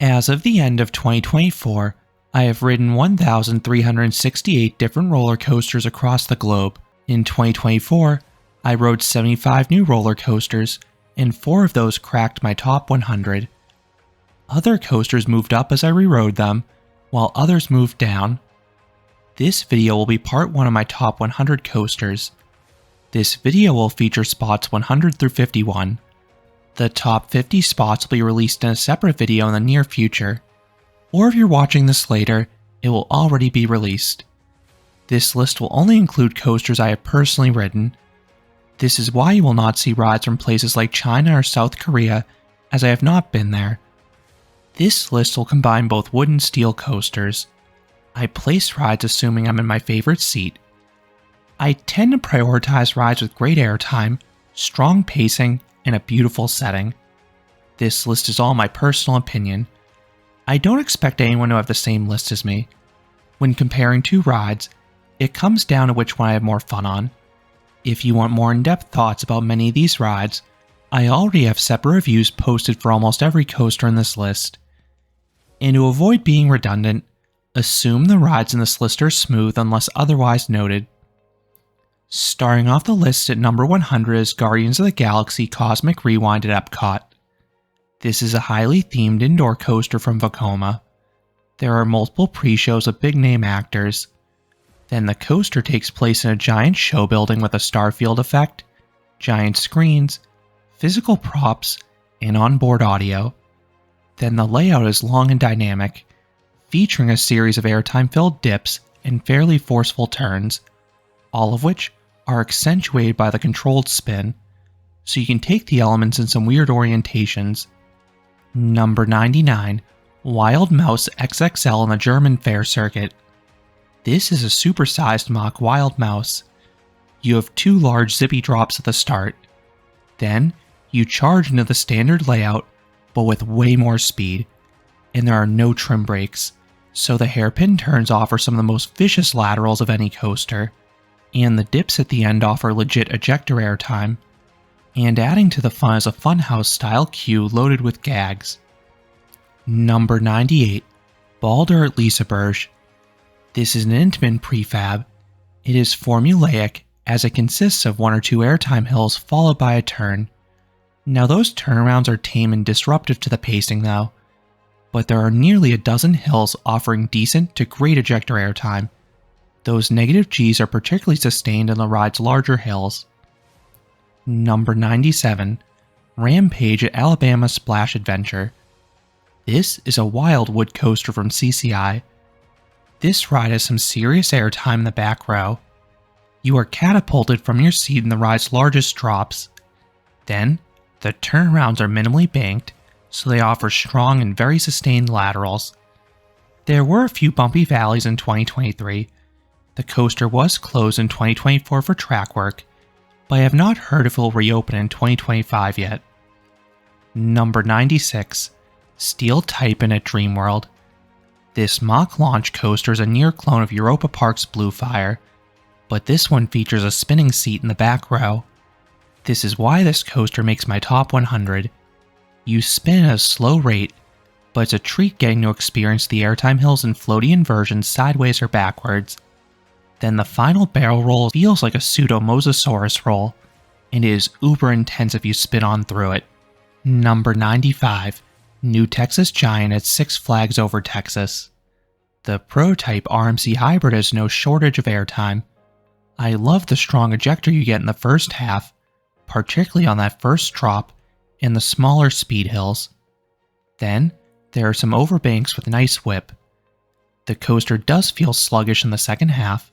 As of the end of 2024, I have ridden 1,368 different roller coasters across the globe. In 2024, I rode 75 new roller coasters, and 4 of those cracked my top 100. Other coasters moved up as I rerode them, while others moved down. This video will be part 1 of my top 100 coasters. This video will feature spots 100 through 51. The top 50 spots will be released in a separate video in the near future, or if you're watching this later, it will already be released. This list will only include coasters I have personally ridden. This is why you will not see rides from places like China or South Korea, as I have not been there. This list will combine both wood and steel coasters. I place rides assuming I'm in my favorite seat. I tend to prioritize rides with great airtime, strong pacing, and a beautiful setting. This list is all my personal opinion. I don't expect anyone to have the same list as me. When comparing two rides, it comes down to which one I have more fun on. If you want more in-depth thoughts about many of these rides, I already have separate reviews posted for almost every coaster in this list. And to avoid being redundant, assume the rides in this list are smooth unless otherwise noted. Starting off the list at number 100 is Guardians of the Galaxy Cosmic Rewind at Epcot. This is a highly themed indoor coaster from Vekoma. There are multiple pre-shows of big-name actors. Then the coaster takes place in a giant show building with a starfield effect, giant screens, physical props, and onboard audio. Then the layout is long and dynamic, featuring a series of airtime-filled dips and fairly forceful turns, all of which are accentuated by the controlled spin, so you can take the elements in some weird orientations. Number 99, Wild Mouse XXL on the German Fair Circuit. This is a supersized mock Wild Mouse. You have 2 large zippy drops at the start. Then, you charge into the standard layout, but with way more speed, and there are no trim brakes, so the hairpin turns offer some of the most vicious laterals of any coaster, and the dips at the end offer legit ejector airtime. And adding to the fun is a funhouse-style queue loaded with gags. Number 98, Baldur at Liseberg. This is an Intamin prefab. It is formulaic, as it consists of 1 or 2 airtime hills followed by a turn. Now those turnarounds are tame and disruptive to the pacing though, but there are nearly a dozen hills offering decent to great ejector airtime. Those negative Gs are particularly sustained in the ride's larger hills. Number 97, Rampage at Alabama Splash Adventure. This is a wild wood coaster from CCI. This ride has some serious airtime in the back row. You are catapulted from your seat in the ride's largest drops. Then, the turnarounds are minimally banked, so they offer strong and very sustained laterals. There were a few bumpy valleys in 2023. The coaster was closed in 2024 for track work, but I have not heard if it will reopen in 2025 yet. Number 96, Steel Titan at Dreamworld. This mock launch coaster is a near clone of Europa Park's Bluefire, but this one features a spinning seat in the back row. This is why this coaster makes my top 100. You spin at a slow rate, but it's a treat getting to experience the airtime hills and floaty inversions sideways or backwards. Then the final barrel roll feels like a pseudo-mosasaurus roll, and it is uber intense if you spin on through it. Number 95, New Texas Giant at Six Flags Over Texas. The prototype RMC Hybrid has no shortage of airtime. I love the strong ejector you get in the first half, particularly on that first drop, and the smaller speed hills. Then, there are some overbanks with nice whip. The coaster does feel sluggish in the second half,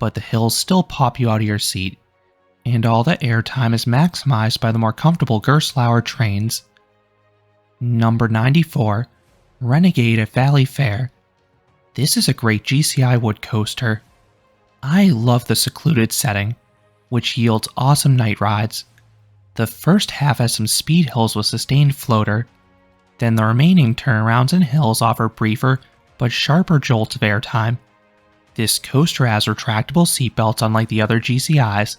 but the hills still pop you out of your seat, and all the airtime is maximized by the more comfortable Gerstlauer trains. Number 94, Renegade at Valley Fair. This is a great GCI wood coaster. I love the secluded setting, which yields awesome night rides. The first half has some speed hills with sustained floater, then the remaining turnarounds and hills offer briefer but sharper jolts of airtime. This coaster has retractable seatbelts unlike the other GCIs,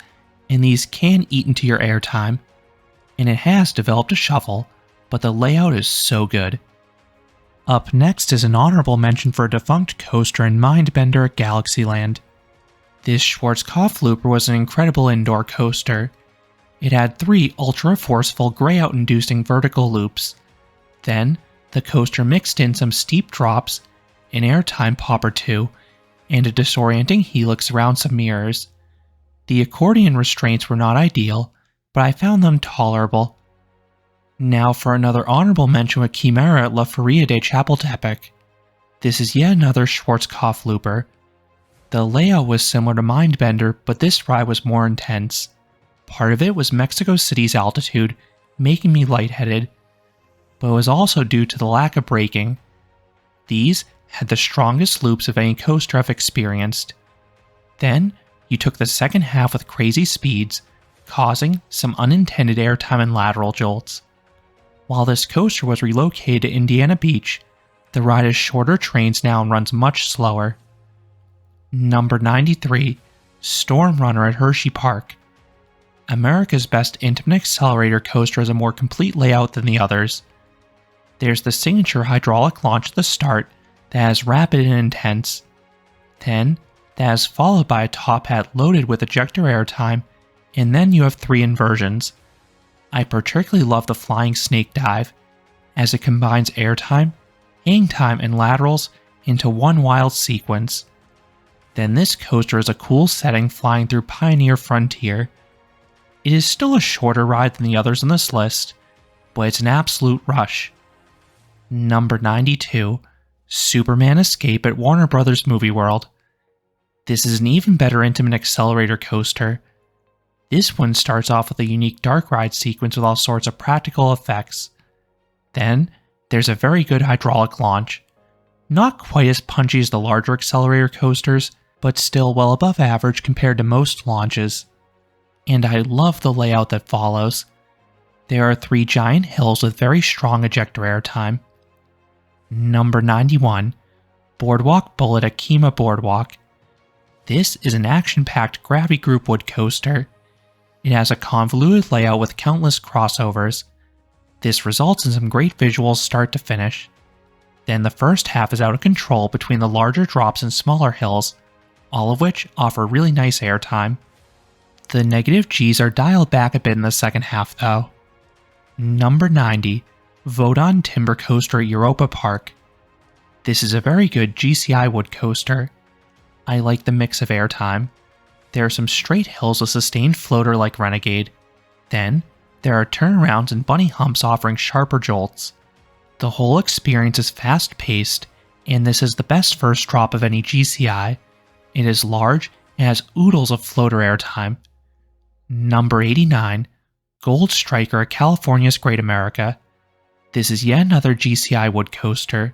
and these can eat into your airtime. And it has developed a shuffle, but the layout is so good. Up next is an honorable mention for a defunct coaster in Mindbender at Galaxyland. This Schwarzkopf Looper was an incredible indoor coaster. It had 3 ultra-forceful gray-out-inducing vertical loops. Then, the coaster mixed in some steep drops, an airtime pop or two, and a disorienting helix around some mirrors. The accordion restraints were not ideal, but I found them tolerable. Now for another honorable mention with Chimera at La Feria de Chapultepec. This is yet another Schwarzkopf Looper. The layout was similar to Mindbender, but this ride was more intense. Part of it was Mexico City's altitude, making me lightheaded, but it was also due to the lack of braking. These had the strongest loops of any coaster I've experienced. Then, you took the second half with crazy speeds, causing some unintended airtime and lateral jolts. While this coaster was relocated to Indiana Beach, the ride has shorter trains now and runs much slower. Number 93, Storm Runner at Hershey Park. America's Best Intimate Accelerator coaster has a more complete layout than the others. There's the signature hydraulic launch at the start that is rapid and intense. Then, that is followed by a top hat loaded with ejector airtime, and then you have 3 inversions. I particularly love the Flying Snake Dive, as it combines airtime, hang time, and laterals into one wild sequence. Then this coaster is a cool setting flying through Pioneer Frontier. It is still a shorter ride than the others on this list, but it's an absolute rush. Number 92, Superman Escape at Warner Bros. Movie World. This is an even better intimate accelerator coaster. This one starts off with a unique dark ride sequence with all sorts of practical effects. Then, there's a very good hydraulic launch. Not quite as punchy as the larger accelerator coasters, but still well above average compared to most launches. And I love the layout that follows. There are 3 giant hills with very strong ejector airtime. Number 91, Boardwalk Bullet at Kima Boardwalk. This is an action-packed gravity group wood coaster. It has a convoluted layout with countless crossovers. This results in some great visuals start to finish. Then the first half is out of control between the larger drops and smaller hills, all of which offer really nice airtime. The negative Gs are dialed back a bit in the second half though. Number 90, Vodon Timber Coaster at Europa Park. This is a very good GCI wood coaster. I like the mix of airtime. There are some straight hills with sustained floater like Renegade. Then, there are turnarounds and bunny humps offering sharper jolts. The whole experience is fast-paced, and this is the best first drop of any GCI. It is large and has oodles of floater airtime. Number 89, Gold Striker at California's Great America. This is yet another GCI wood coaster.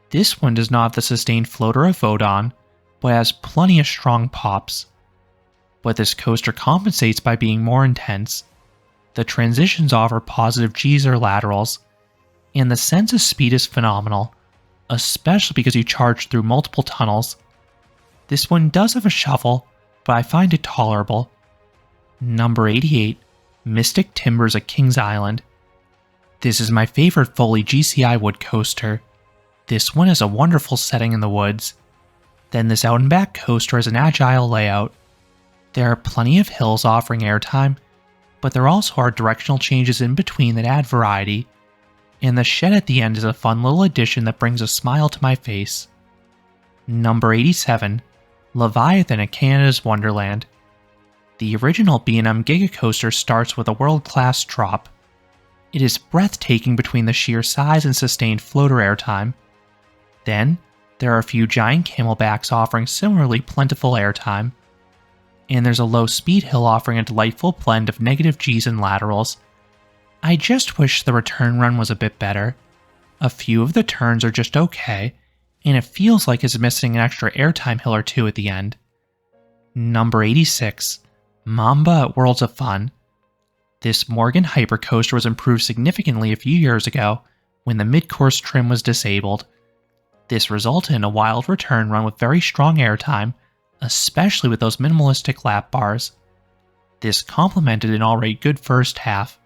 This one does not have the sustained floater of Vodon, but has plenty of strong pops. But this coaster compensates by being more intense. The transitions offer positive Gs or laterals, and the sense of speed is phenomenal, especially because you charge through multiple tunnels. This one does have a shuffle, but I find it tolerable. Number 88, Mystic Timbers at Kings Island. This is my favorite Foley GCI wood coaster. This one has a wonderful setting in the woods. Then this out and back coaster has an agile layout. There are plenty of hills offering airtime, but there also are directional changes in between that add variety. And the shed at the end is a fun little addition that brings a smile to my face. Number 87, Leviathan at Canada's Wonderland. The original B&M Giga Coaster starts with a world-class drop. It is breathtaking between the sheer size and sustained floater airtime. Then, there are a few giant camelbacks offering similarly plentiful airtime. And there's a low speed hill offering a delightful blend of negative Gs and laterals. I just wish the return run was a bit better. A few of the turns are just okay, and it feels like it's missing an extra airtime hill or two at the end. Number 86, Mamba at Worlds of Fun. This Morgan Hypercoaster was improved significantly a few years ago when the mid-course trim was disabled. This resulted in a wild return run with very strong airtime, especially with those minimalistic lap bars. This complemented an already good first half.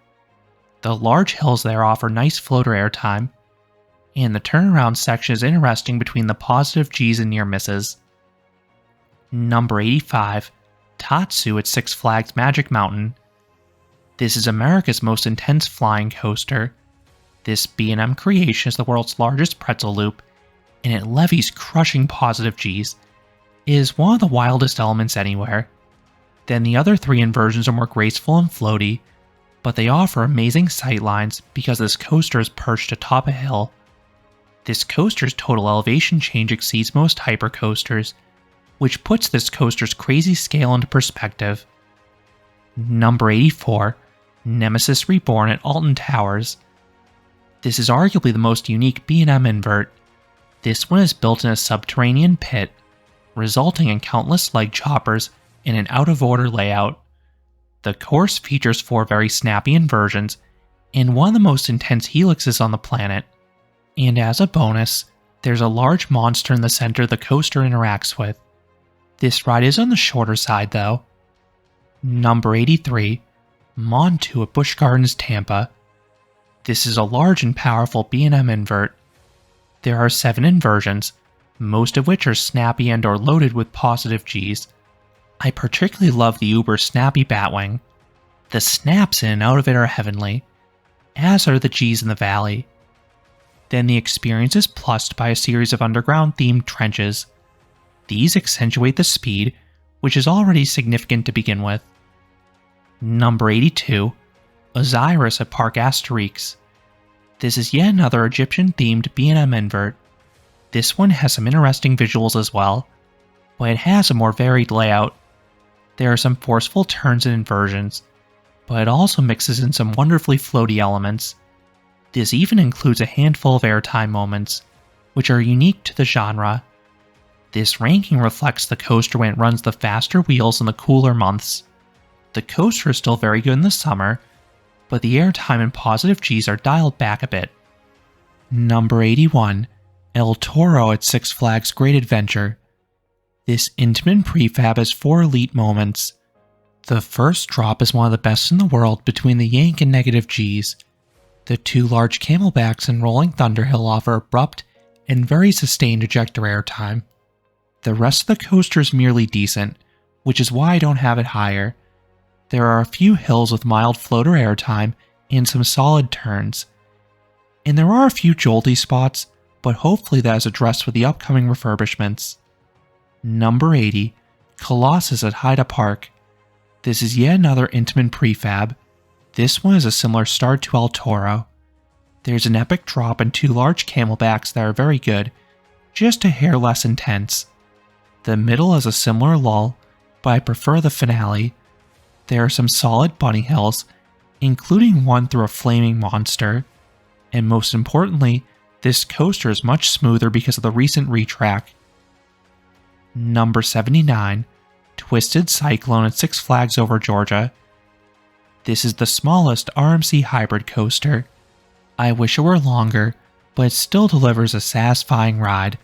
The large hills there offer nice floater airtime, and the turnaround section is interesting between the positive Gs and near misses. Number 85, Tatsu at Six Flags Magic Mountain. This is America's most intense flying coaster. This B&M creation is the world's largest pretzel loop, and it levies crushing positive Gs. It is one of the wildest elements anywhere. Then the other three inversions are more graceful and floaty, but they offer amazing sightlines because this coaster is perched atop a hill. This coaster's total elevation change exceeds most hypercoasters, which puts this coaster's crazy scale into perspective. Number 84, Nemesis Reborn at Alton Towers. This is arguably the most unique B&M invert. This one is built in a subterranean pit, resulting in countless leg choppers and an out-of-order layout. The course features 4 very snappy inversions and one of the most intense helixes on the planet. And as a bonus, there's a large monster in the center the coaster interacts with. This ride is on the shorter side though. Number 83, Montu at Busch Gardens Tampa. This is a large and powerful B&M invert. There are 7 inversions, most of which are snappy and or loaded with positive Gs. I particularly love the uber snappy Batwing. The snaps in and out of it are heavenly, as are the Gs in the valley. Then the experience is plussed by a series of underground themed trenches. These accentuate the speed, which is already significant to begin with. Number 82, Osiris at Parc Asterix. This is yet another Egyptian-themed B&M invert. This one has some interesting visuals as well, but it has a more varied layout. There are some forceful turns and inversions, but it also mixes in some wonderfully floaty elements. This even includes a handful of airtime moments, which are unique to the genre. This ranking reflects the coaster when it runs the faster wheels in the cooler months. The coaster is still very good in the summer, but the airtime and positive Gs are dialed back a bit. Number 81, El Toro at Six Flags Great Adventure. This intimate prefab has 4 elite moments. The first drop is one of the best in the world between the yank and negative Gs. The 2 large camelbacks and rolling Thunderhill offer abrupt and very sustained ejector airtime. The rest of the coaster is merely decent, which is why I don't have it higher. There are a few hills with mild floater airtime and some solid turns. And there are a few jolty spots, but hopefully that is addressed with the upcoming refurbishments. Number 80, Colossus at Haida Park. This is yet another intimate prefab. This one is a similar start to El Toro. There's an epic drop and 2 large camelbacks that are very good, just a hair less intense. The middle is a similar lull, but I prefer the finale. There are some solid bunny hills, including one through a flaming monster. And most importantly, this coaster is much smoother because of the recent retrack. Number 79, Twisted Cyclone at Six Flags Over Georgia. This is the smallest RMC hybrid coaster. I wish it were longer, but it still delivers a satisfying ride.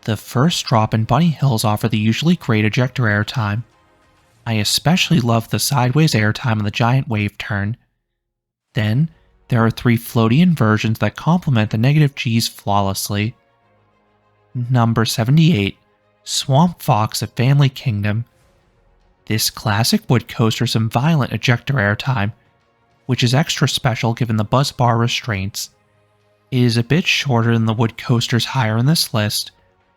The first drop and bunny hills offer the usually great ejector airtime. I especially love the sideways airtime on the giant wave turn. Then, there are 3 floaty inversions that complement the negative Gs flawlessly. Number 78, Swamp Fox at Family Kingdom. This classic wood coaster has some violent ejector airtime, which is extra special given the buzz bar restraints. It is a bit shorter than the wood coasters higher in this list,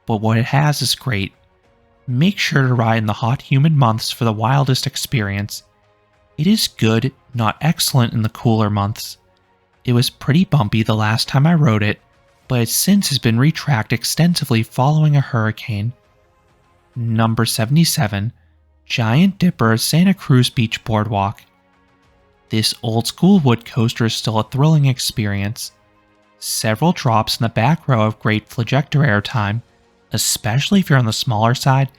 but what it has is great. Make sure to ride in the hot, humid months for the wildest experience. It is good, not excellent in the cooler months. It was pretty bumpy the last time I rode it, but it since has been retracked extensively following a hurricane. Number 77, Giant Dipper at Santa Cruz Beach Boardwalk. This old-school wood coaster is still a thrilling experience. Several drops in the back row have great flagector airtime, especially if you're on the smaller side,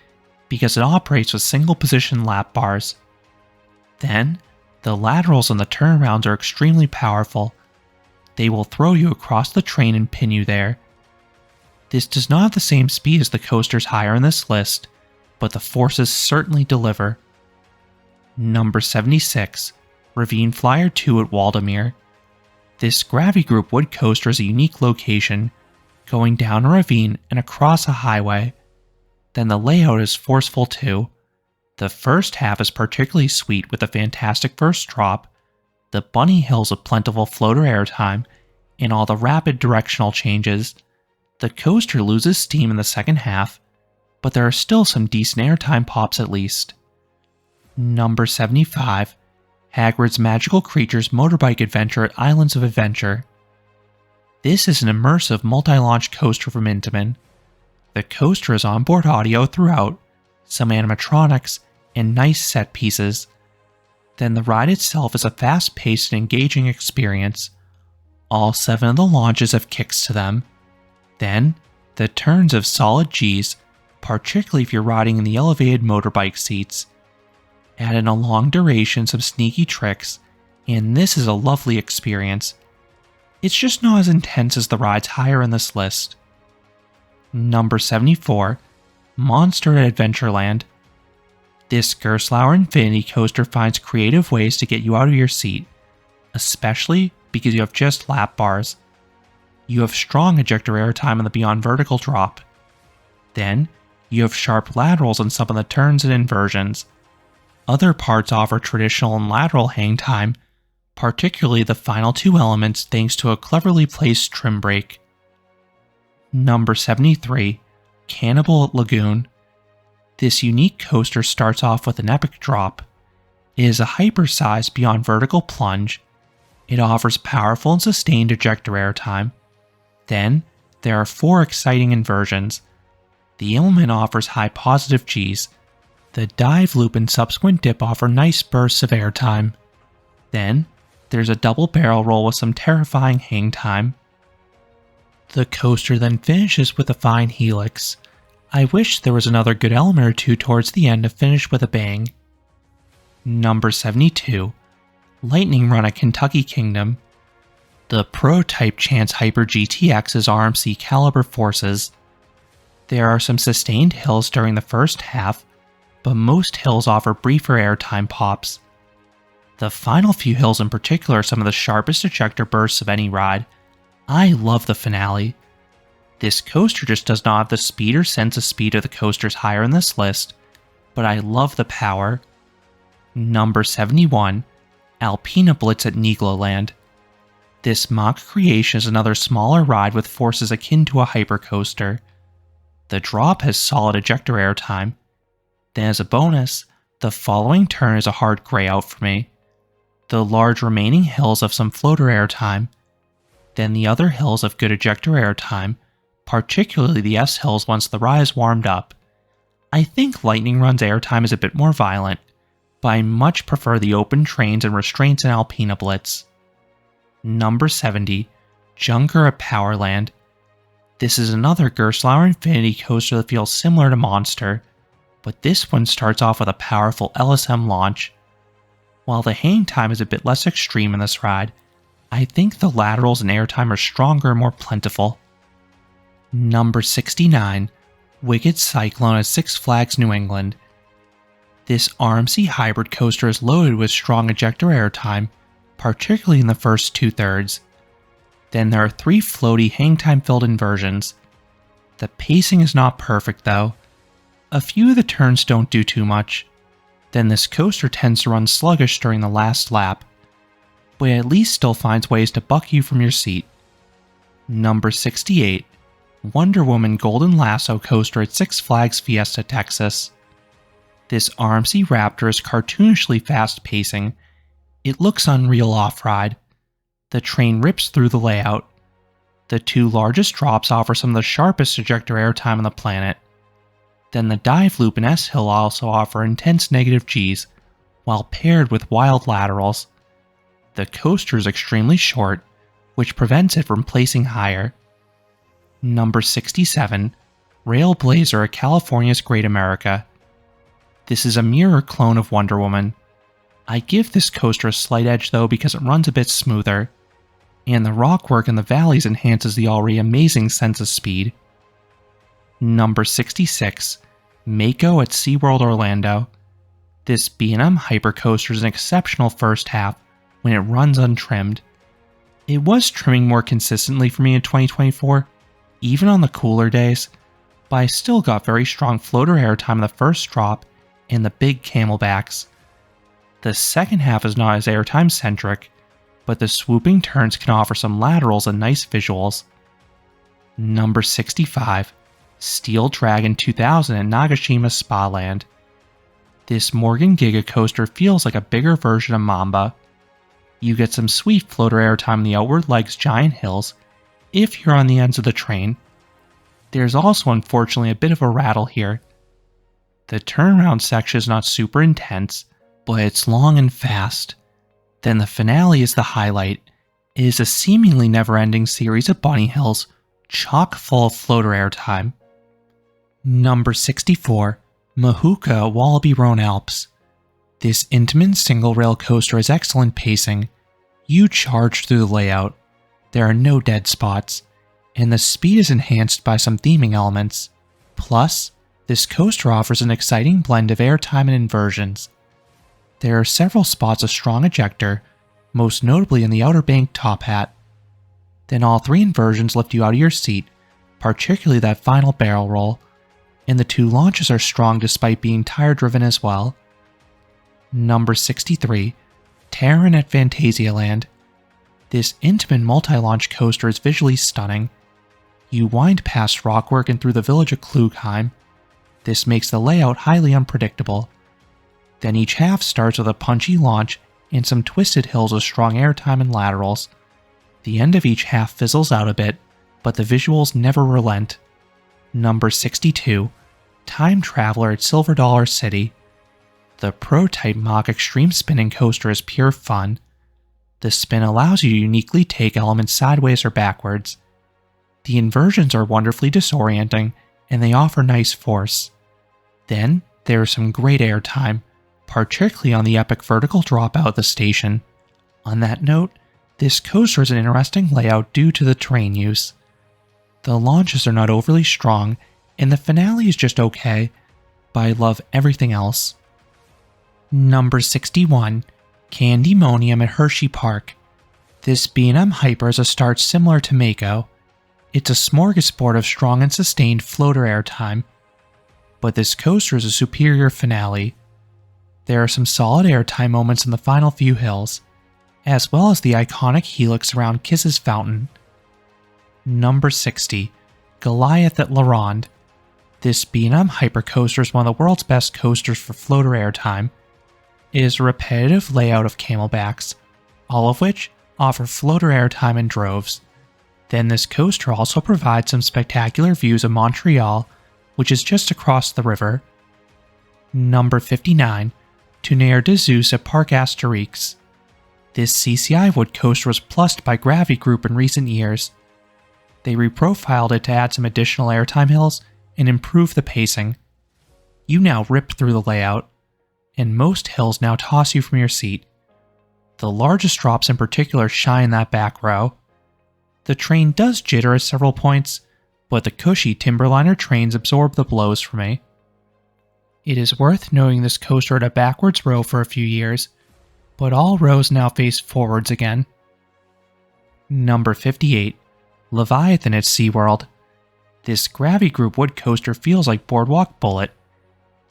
because it operates with single-position lap bars. Then, the laterals on the turnarounds are extremely powerful. They will throw you across the train and pin you there. This does not have the same speed as the coasters higher in this list, but the forces certainly deliver. Number 76, Ravine Flyer 2 at Waldameer. This Gravity Group wood coaster is a unique location, going down a ravine and across a highway. Then the layout is forceful too. The first half is particularly sweet with a fantastic first drop, the bunny hills with plentiful floater airtime, and all the rapid directional changes. The coaster loses steam in the second half, but there are still some decent airtime pops at least. Number 75, Hagrid's Magical Creatures Motorbike Adventure at Islands of Adventure. This is an immersive multi-launch coaster from Intamin. The coaster has onboard audio throughout, some animatronics, and nice set pieces. Then the ride itself is a fast-paced and engaging experience. All 7 of the launches have kicks to them. Then, the turns have solid Gs, particularly if you're riding in the elevated motorbike seats. Add in a long duration, some sneaky tricks, and this is a lovely experience. It's just not as intense as the rides higher in this list. Number 74, Monster at Adventureland. This Gerstlauer Infinity Coaster finds creative ways to get you out of your seat, especially because you have just lap bars. You have strong ejector airtime on the Beyond Vertical drop. Then, you have sharp laterals on some of the turns and inversions. Other parts offer traditional and lateral hang time, particularly the final 2 elements thanks to a cleverly placed trim brake. Number 73, Cannibal at Lagoon. This unique coaster starts off with an epic drop. It is a hyper-sized Beyond Vertical plunge. It offers powerful and sustained ejector airtime. Then, there are 4 exciting inversions. The element offers high positive Gs. The dive loop and subsequent dip offer nice bursts of airtime. Then, there's a double barrel roll with some terrifying hang time. The coaster then finishes with a fine helix. I wish there was another good element or two towards the end to finish with a bang. Number 72, Lightning Run at Kentucky Kingdom. The prototype Chance Hyper GTX is RMC caliber forces. There are some sustained hills during the first half, but most hills offer briefer airtime pops. The final few hills in particular are some of the sharpest ejector bursts of any ride. I love the finale. This coaster just does not have the speed or sense of speed of the coasters higher in this list, but I love the power. Number 71, Alpina Blitz at Nigloland. This mock creation is another smaller ride with forces akin to a hypercoaster. The drop has solid ejector airtime. Then as a bonus, the following turn is a hard gray out for me. The large remaining hills have some floater airtime. Then the other hills have good ejector airtime, particularly the S hills once the ride is warmed up. I think Lightning Run's airtime is a bit more violent, but I much prefer the open trains and restraints in Alpina Blitz. Number 70, Junker at Powerland. This is another Gerstlauer Infinity Coaster that feels similar to Monster, but this one starts off with a powerful LSM launch. While the hang time is a bit less extreme in this ride, I think the laterals and airtime are stronger and more plentiful. Number 69, Wicked Cyclone at Six Flags New England. This RMC hybrid coaster is loaded with strong ejector airtime, particularly in the first 2/3. Then there are 3 floaty hangtime filled inversions. The pacing is not perfect though. A few of the turns don't do too much. Then this coaster tends to run sluggish during the last lap, but it at least still finds ways to buck you from your seat. Number 68, Wonder Woman Golden Lasso Coaster at Six Flags Fiesta, Texas. This RMC Raptor is cartoonishly fast-pacing. It looks unreal off-ride. The train rips through the layout. The 2 largest drops offer some of the sharpest ejector airtime on the planet. Then the dive loop and S-hill also offer intense negative Gs, while paired with wild laterals. The coaster is extremely short, which prevents it from placing higher. Number 67, Railblazer at California's Great America. This is a mirror clone of Wonder Woman. I give this coaster a slight edge though because it runs a bit smoother, and the rockwork in the valleys enhances the already amazing sense of speed. Number 66, Mako at SeaWorld Orlando. This B&M hypercoaster is an exceptional first half when it runs untrimmed. It was trimming more consistently for me in 2024, even on the cooler days, but I still got very strong floater airtime in the first drop and the big camelbacks. The second half is not as airtime centric, but the swooping turns can offer some laterals and nice visuals. Number 65, Steel Dragon 2000 at Nagashima Spa Land. This Morgan Giga coaster feels like a bigger version of Mamba. You get some sweet floater airtime in the outward legs giant hills if you're on the ends of the train. There's also unfortunately a bit of a rattle here. The turnaround section is not super intense, but it's long and fast. Then the finale is the highlight. It is a seemingly never-ending series of bunny hills, chock full of floater airtime. Number 64, Mahuka Wallaby Rhone Alps. This Intamin single-rail coaster has excellent pacing. You charge through the layout. There are no dead spots, and the speed is enhanced by some theming elements. Plus, this coaster offers an exciting blend of airtime and inversions. There are several spots of strong ejector, most notably in the outer bank top hat. Then all three inversions lift you out of your seat, particularly that final barrel roll, and the two launches are strong despite being tire-driven as well. Number 63, Terran at Phantasialand. This Intamin multi-launch coaster is visually stunning. You wind past rockwork and through the village of Klugheim. This makes the layout highly unpredictable. Then each half starts with a punchy launch and some twisted hills with strong airtime and laterals. The end of each half fizzles out a bit, but the visuals never relent. Number 62, Time Traveler at Silver Dollar City. The Pro-Type Mach Extreme Spinning Coaster is pure fun. The spin allows you to uniquely take elements sideways or backwards. The inversions are wonderfully disorienting, and they offer nice force. Then, there is some great airtime, particularly on the epic vertical dropout at the station. On that note, this coaster is an interesting layout due to the terrain use. The launches are not overly strong, and the finale is just okay, but I love everything else. Number 61, Candymonium at Hershey Park. This B&M Hyper has a start similar to Mako. It's a smorgasbord of strong and sustained floater airtime, but this coaster is a superior finale. There are some solid airtime moments in the final few hills, as well as the iconic helix around Kiss's Fountain. Number 60, Goliath at La Ronde. This B&M Hyper coaster is one of the world's best coasters for floater airtime. It is a repetitive layout of camelbacks, all of which offer floater airtime in droves. Then this coaster also provides some spectacular views of Montreal, which is just across the river. Number 59, Tonnerre de Zeus at Parc Astérix. This CCI wood coaster was plussed by Gravity Group in recent years. They reprofiled it to add some additional airtime hills and improve the pacing. You now rip through the layout, and most hills now toss you from your seat. The largest drops in particular shine that back row. The train does jitter at several points, but the cushy Timberliner trains absorb the blows for me. It is worth noting this coaster had a backwards row for a few years, but all rows now face forwards again. Number 58, Leviathan at SeaWorld. This Gravity Group wood coaster feels like Boardwalk Bullet.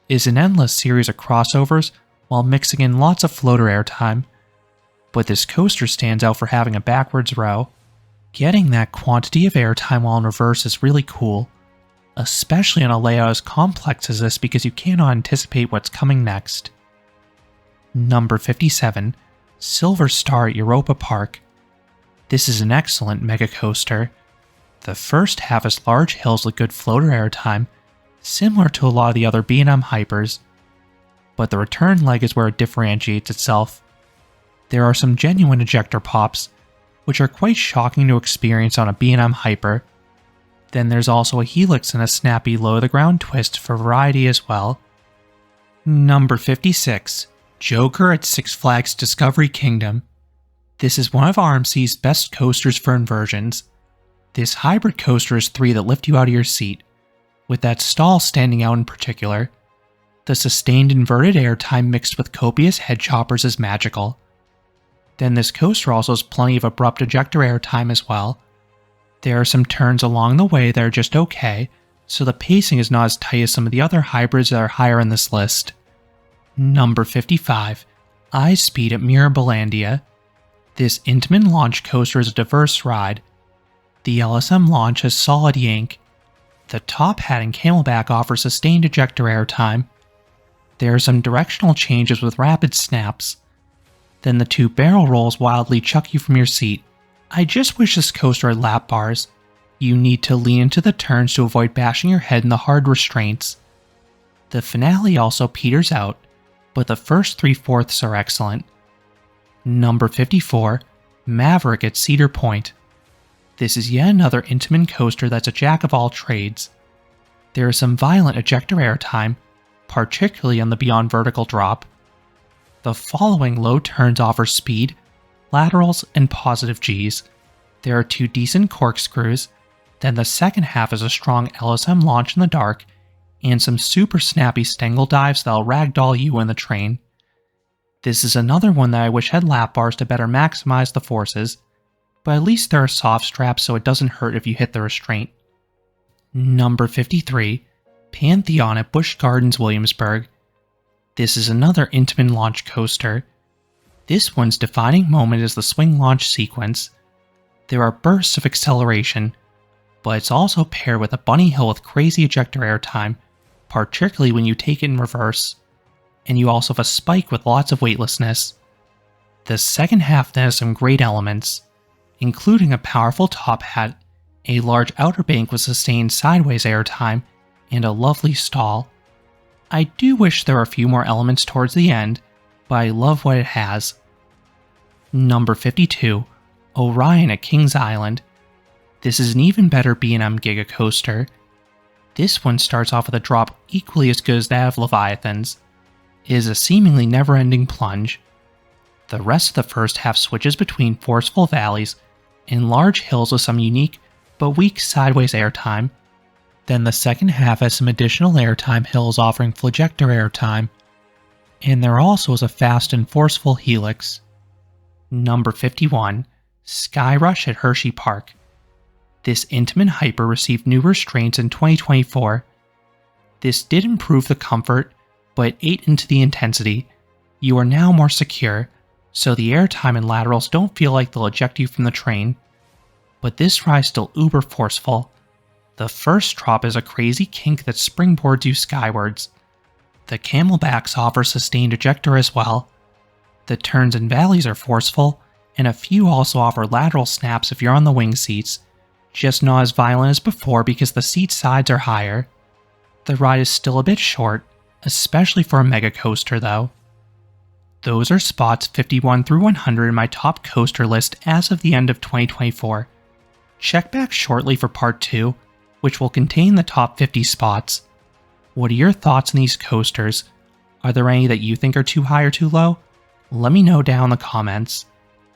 It is an endless series of crossovers while mixing in lots of floater airtime, but this coaster stands out for having a backwards row. Getting that quantity of airtime while in reverse is really cool, especially on a layout as complex as this because you cannot anticipate what's coming next. Number 57, Silver Star at Europa Park. This is an excellent mega coaster. The first half is large hills with good floater airtime, similar to a lot of the other B&M Hypers, but the return leg is where it differentiates itself. There are some genuine ejector pops, which are quite shocking to experience on a B&M Hyper. Then there's also a helix and a snappy low-to-the-ground twist for variety as well. Number 56, Joker at Six Flags Discovery Kingdom. This is one of RMC's best coasters for inversions. This hybrid coaster is three that lift you out of your seat, with that stall standing out in particular. The sustained inverted airtime mixed with copious head choppers is magical. Then this coaster also has plenty of abrupt ejector airtime as well. There are some turns along the way that are just okay, so the pacing is not as tight as some of the other hybrids that are higher on this list. Number 55. Ice Speed at Mirabilandia. This Intamin launch coaster is a diverse ride. The LSM launch has solid yank. The top hat and camelback offer sustained ejector airtime. There are some directional changes with rapid snaps. Then the two barrel rolls wildly chuck you from your seat. I just wish this coaster had lap bars. You need to lean into the turns to avoid bashing your head in the hard restraints. The finale also peters out, but the first 3/4 are excellent. Number 54. Maverick at Cedar Point. This is yet another Intamin coaster that's a jack of all trades. There is some violent ejector airtime, particularly on the beyond vertical drop. The following low turns offer speed, laterals, and positive Gs. There are two decent corkscrews, then the second half is a strong LSM launch in the dark, and some super snappy stangle dives that'll ragdoll you in the train. This is another one that I wish had lap bars to better maximize the forces, but at least there are soft straps so it doesn't hurt if you hit the restraint. Number 53. Pantheon at Busch Gardens Williamsburg. This is another Intamin launch coaster. This one's defining moment is the swing launch sequence. There are bursts of acceleration, but it's also paired with a bunny hill with crazy ejector airtime, particularly when you take it in reverse. And you also have a spike with lots of weightlessness. The second half then has some great elements, including a powerful top hat, a large outer bank with sustained sideways airtime, and a lovely stall. I do wish there were a few more elements towards the end, but I love what it has. Number 52. Orion at Kings Island. This is an even better B&M Giga coaster. This one starts off with a drop equally as good as that of Leviathan's. It is a seemingly never-ending plunge. The rest of the first half switches between forceful valleys and large hills with some unique but weak sideways airtime. Then the second half has some additional airtime hills offering flagector airtime. And there also is a fast and forceful helix. Number 51. Sky Rush at Hershey Park. This Intamin Hyper received new restraints in 2024. This did improve the comfort, but it ate into the intensity. You are now more secure, so the airtime and laterals don't feel like they'll eject you from the train. But this ride is still uber forceful. The first drop is a crazy kink that springboards you skywards. The camelbacks offer sustained ejector as well. The turns and valleys are forceful, and a few also offer lateral snaps if you're on the wing seats, just not as violent as before because the seat sides are higher. The ride is still a bit short, especially for a mega coaster though. Those are spots 51 through 100 in my top coaster list as of the end of 2024. Check back shortly for part 2, which will contain the top 50 spots. What are your thoughts on these coasters? Are there any that you think are too high or too low? Let me know down in the comments.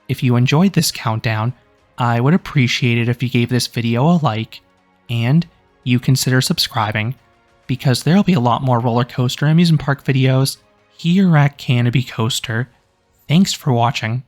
If you enjoyed this countdown, I would appreciate it if you gave this video a like, and you consider subscribing, because there'll be a lot more roller coaster and amusement park videos here at Canopy Coaster. Thanks for watching.